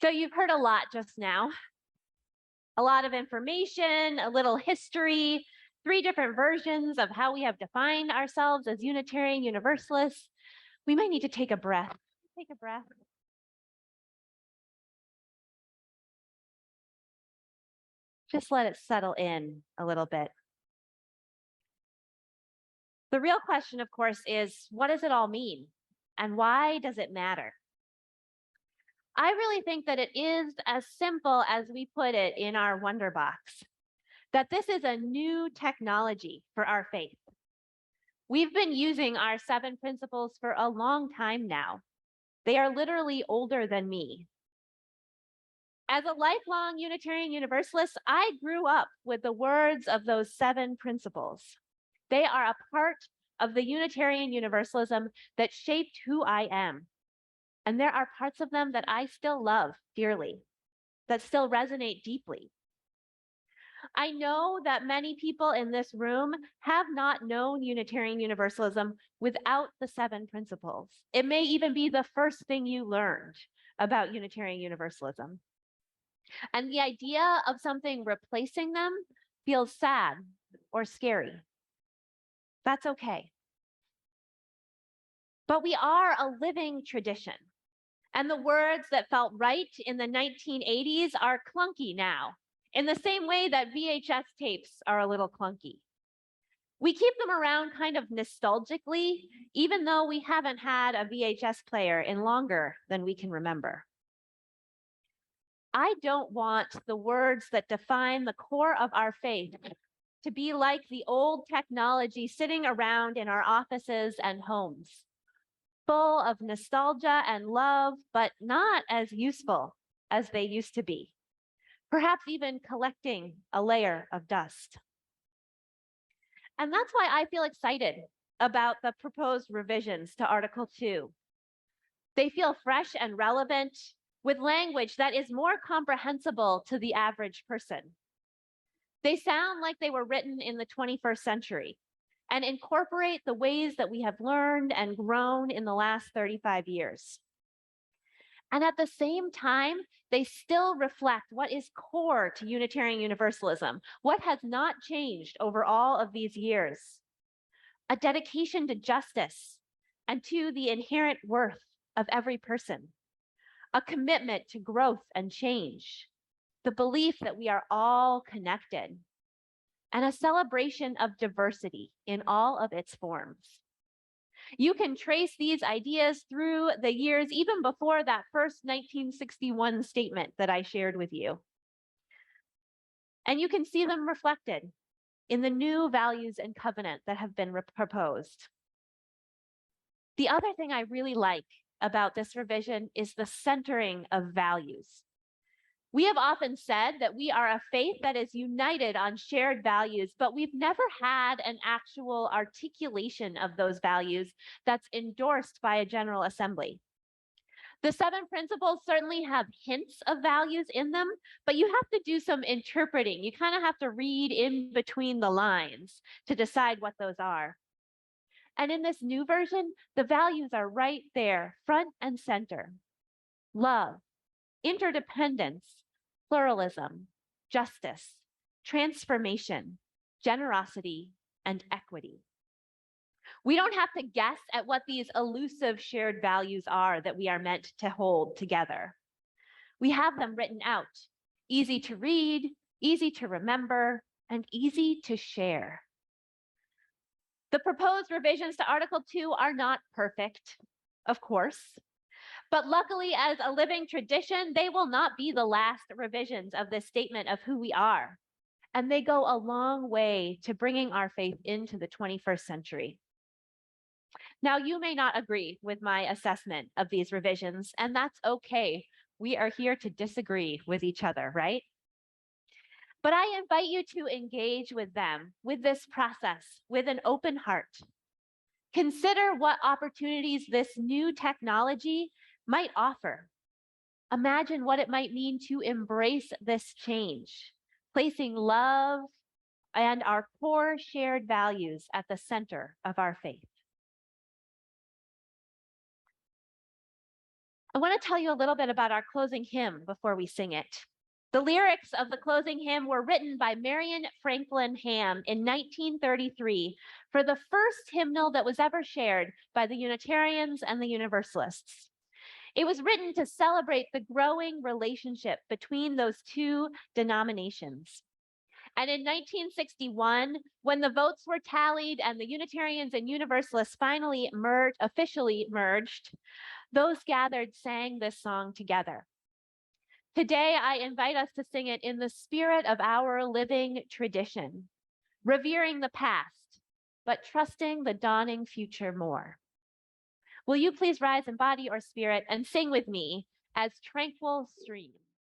So you've heard a lot just now, a lot of information, a little history, three different versions of how we have defined ourselves as Unitarian Universalists. We might need to take a breath. Take a breath. Just let it settle in a little bit. The real question, of course, is what does it all mean? And why does it matter? I really think that it is as simple as we put it in our Wonder Box, that this is a new technology for our faith. We've been using our 7 principles for a long time now. They are literally older than me. As a lifelong Unitarian Universalist, I grew up with the words of those 7 principles. They are a part of the Unitarian Universalism that shaped who I am. And there are parts of them that I still love dearly, that still resonate deeply. I know that many people in this room have not known Unitarian Universalism without the 7 principles. It may even be the first thing you learned about Unitarian Universalism. And the idea of something replacing them feels sad or scary. That's okay. But we are a living tradition. And the words that felt right in the 1980s are clunky now, in the same way that VHS tapes are a little clunky. We keep them around kind of nostalgically, even though we haven't had a VHS player in longer than we can remember. I don't want the words that define the core of our faith to be like the old technology sitting around in our offices and homes, full of nostalgia and love, but not as useful as they used to be, perhaps even collecting a layer of dust. And that's why I feel excited about the proposed revisions to Article 2. They feel fresh and relevant with language that is more comprehensible to the average person. They sound like they were written in the 21st century and incorporate the ways that we have learned and grown in the last 35 years. And at the same time, they still reflect what is core to Unitarian Universalism, what has not changed over all of these years: a dedication to justice and to the inherent worth of every person, a commitment to growth and change, the belief that we are all connected, and a celebration of diversity in all of its forms. You can trace these ideas through the years, even before that first 1961 statement that I shared with you. And you can see them reflected in the new values and covenant that have been proposed. The other thing I really like about this revision is the centering of values. We have often said that we are a faith that is united on shared values, but we've never had an actual articulation of those values that's endorsed by a General Assembly. The 7 principles certainly have hints of values in them, but you have to do some interpreting. You kind of have to read in between the lines to decide what those are. And in this new version, the values are right there, front and center: love, interdependence, pluralism, justice, transformation, generosity, and equity. We don't have to guess at what these elusive shared values are that we are meant to hold together. We have them written out, easy to read, easy to remember, and easy to share. The proposed revisions to Article 2 are not perfect, of course. But luckily, as a living tradition, they will not be the last revisions of this statement of who we are. And they go a long way to bringing our faith into the 21st century. Now, you may not agree with my assessment of these revisions, and that's okay. We are here to disagree with each other, right? But I invite you to engage with them, with this process, with an open heart. Consider what opportunities this new technology might offer. Imagine what it might mean to embrace this change, placing love and our core shared values at the center of our faith. I want to tell you a little bit about our closing hymn before we sing it. The lyrics of the closing hymn were written by Marion Franklin Ham in 1933 for the first hymnal that was ever shared by the Unitarians and the Universalists. It was written to celebrate the growing relationship between those two denominations. And in 1961, when the votes were tallied and the Unitarians and Universalists finally officially merged, those gathered sang this song together. Today, I invite us to sing it in the spirit of our living tradition, revering the past, but trusting the dawning future more. Will you please rise in body or spirit and sing with me as tranquil streams?